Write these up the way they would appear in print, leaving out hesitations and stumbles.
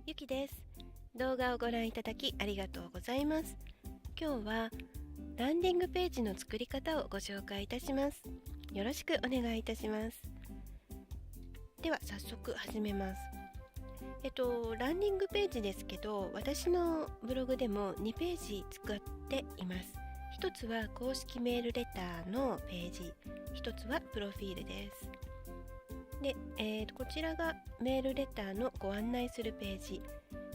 ゆきです。動画をご覧いただきありがとうございます。今日はランディングページの作り方をご紹介いたします。よろしくお願いいたします。では早速始めます。ランディングページですけど、私のブログでも2ページ使っています。一つは公式メールレターのページ、一つはプロフィールです。で、こちらがメールレターのご案内するページ。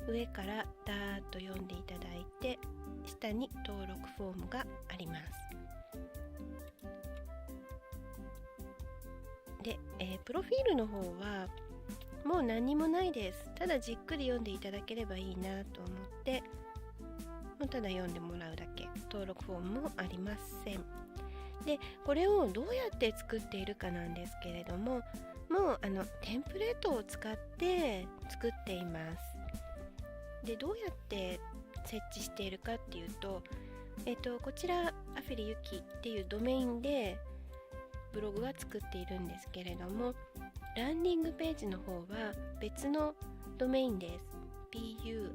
上からダーッと読んでいただいて、下に登録フォームがあります。で、プロフィールの方はもう何もないです。ただじっくり読んでいただければいいなと思って、もうただ読んでもらうだけ。登録フォームもありません。で、これをどうやって作っているかなんですけれども、もうテンプレートを使って作っています。で、どうやって設置しているかっていうと、こちらアフィリユキっていうドメインでブログは作っているんですけれども、ランディングページの方は別のドメインです。puizo.com。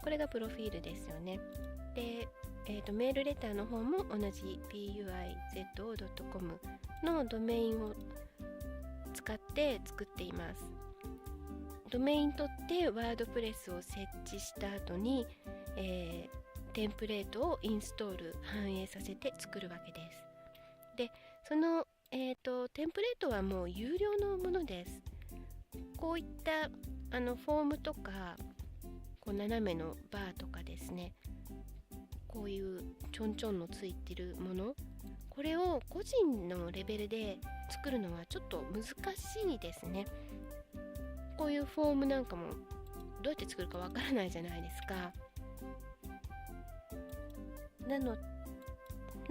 これがプロフィールですよね。で、メールレターの方も同じ puizo.com のドメインを使って作っています。ドメイン取ってワードプレスを設置した後に、テンプレートをインストール反映させて作るわけです。で、その、テンプレートはもう有料のものです。こういったフォームとかこう斜めのバーとかですね、こういうちょんちょんのついてるもの、これを個人のレベルで作るのはちょっと難しいですね。こういうフォームなんかもどうやって作るかわからないじゃないですか。な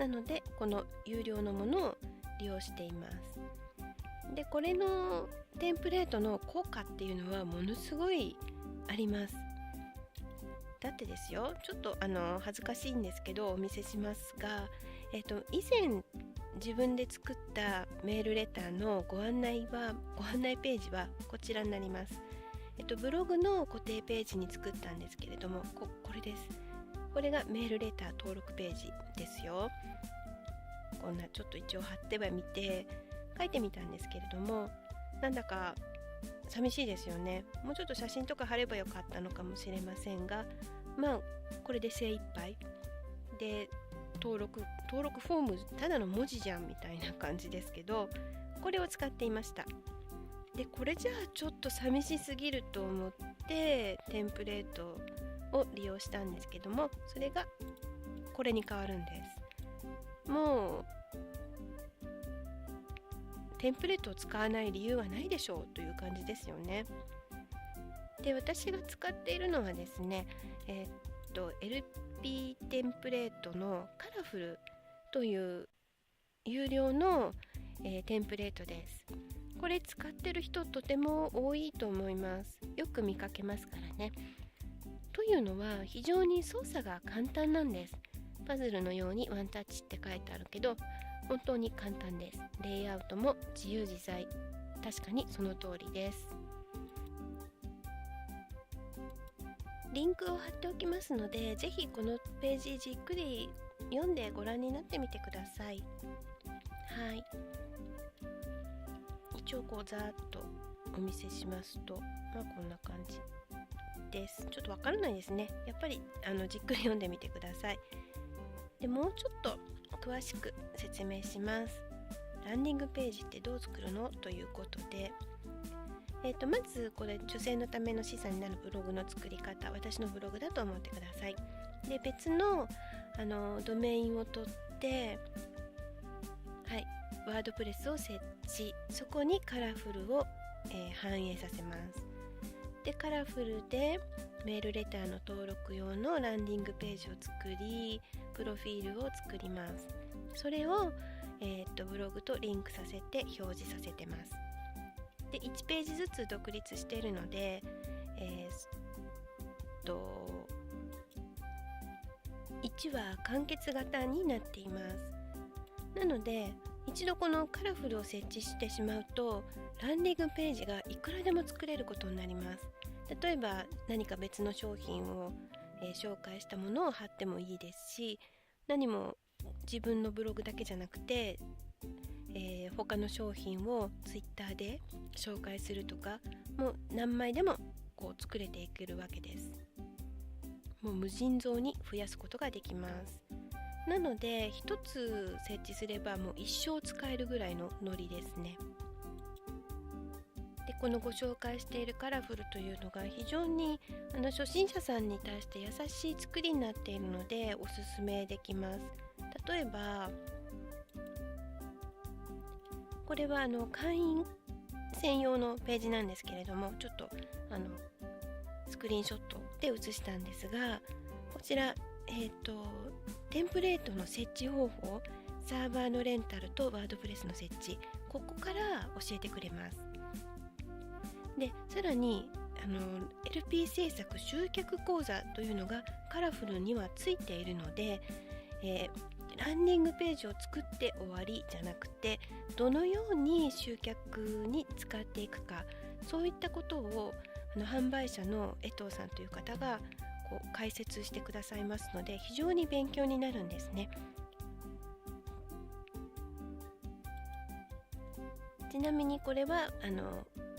のでこの有料のものを利用しています。で、これのテンプレートの効果っていうのはものすごいあります。だってですよ、ちょっと恥ずかしいんですけどお見せしますが、以前自分で作ったメールレターのご案内ページはこちらになります。ブログの固定ページに作ったんですけれども、これです。これがメールレター登録ページですよ。こんなちょっと一応貼ってはみて書いてみたんですけれども、なんだか寂しいですよね。もうちょっと写真とか貼ればよかったのかもしれませんが、まあこれで精一杯で、登録フォームただの文字じゃんみたいな感じですけど、これを使っていました。で、これじゃあちょっと寂しすぎると思ってテンプレートを利用したんですけども、それがこれに変わるんです。もうテンプレートを使わない理由はないでしょうという感じですよね。で、私が使っているのはですね、LP テンプレートのカラフルという有料の、テンプレートです。これ使ってる人とても多いと思います。よく見かけますからね。というのは非常に操作が簡単なんです。パズルのようにワンタッチって書いてあるけど、本当に簡単です。レイアウトも自由自在。確かにその通りです。リンクを貼っておきますので、ぜひこのページじっくり読んでご覧になってみてください。はい。一応こうざーっとお見せしますと、こんな感じです。ちょっとわからないですね。やっぱりじっくり読んでみてください。で、もうちょっと詳しく説明します。ランディングページってどう作るのということで、まずこれ女性のための資産になるブログの作り方、私のブログだと思ってください。で、別のドメインを取って、はい、ワードプレスを設置、そこにカラフルを、反映させます。で、カラフルでメールレターの登録用のランディングページを作り、プロフィールを作ります。それを、ブログとリンクさせて表示させてます。で、1ページずつ独立しているので、1は完結型になっています。なので一度このカラフルを設置してしまうと、ランディングページがいくらでも作れることになります。例えば何か別の商品を、紹介したものを貼ってもいいですし、何も自分のブログだけじゃなくて、他の商品をツイッターで紹介するとか、もう何枚でもこう作れていけるわけです。もう無尽蔵に増やすことができます。なので一つ設置すればもう一生使えるぐらいのノリですね。でこのご紹介しているカラフルというのが非常に初心者さんに対して優しい作りになっているのでおすすめできます。例えばこれは会員専用のページなんですけれども、ちょっとスクリーンショットで写したんですが、こちらテンプレートの設置方法、サーバーのレンタルとワードプレスの設置、ここから教えてくれます。でさらにLP 制作集客講座というのがカラフルにはついているので、ランディングページを作って終わりじゃなくて、どのように集客に使っていくか、そういったことを販売者の江藤さんという方がこう解説してくださいますので、非常に勉強になるんですね。ちなみにこれは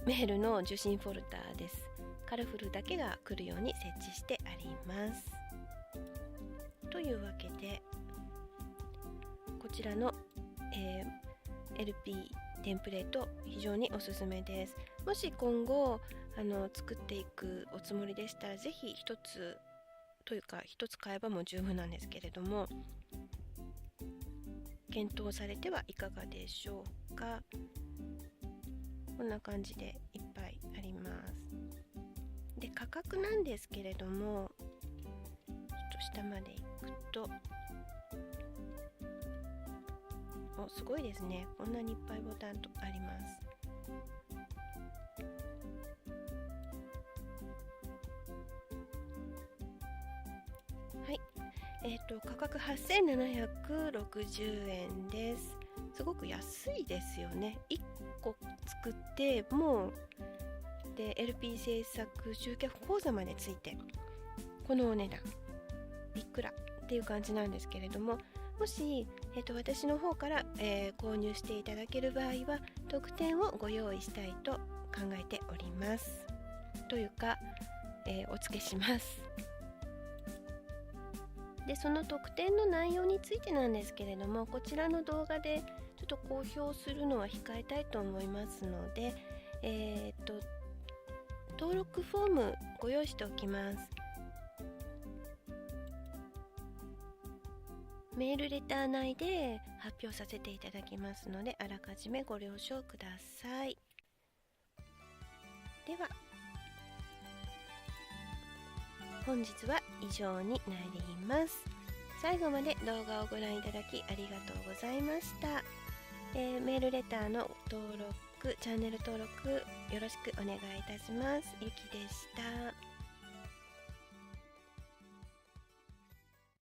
メールの受信フォルダです。カラフルだけが来るように設置してあります。というわけでこちらの、LP テンプレート非常におすすめです。もし今後作っていくおつもりでしたら、ぜひ一つというか一つ買えばもう十分なんですけれども、検討されてはいかがでしょうか。こんな感じでいっぱいあります。で価格なんですけれども、ちょっと下までいくとすごいですね。こんなにいっぱいボタンとあります。はい、価格8760円です。すごく安いですよね。1個作ってもうで LP 制作集客講座までついてこのお値段いくらっていう感じなんですけれども、もし、私の方から、購入していただける場合は特典をご用意したいと考えております。というか、お付けします。でその特典の内容についてなんですけれども、こちらの動画でちょっと公表するのは控えたいと思いますので、登録フォームご用意しておきます。メールレター内で発表させていただきますので、あらかじめご了承ください。では本日は以上になります。最後まで動画をご覧いただきありがとうございました。メールレターの登録、チャンネル登録よろしくお願いいたします。ゆきでした。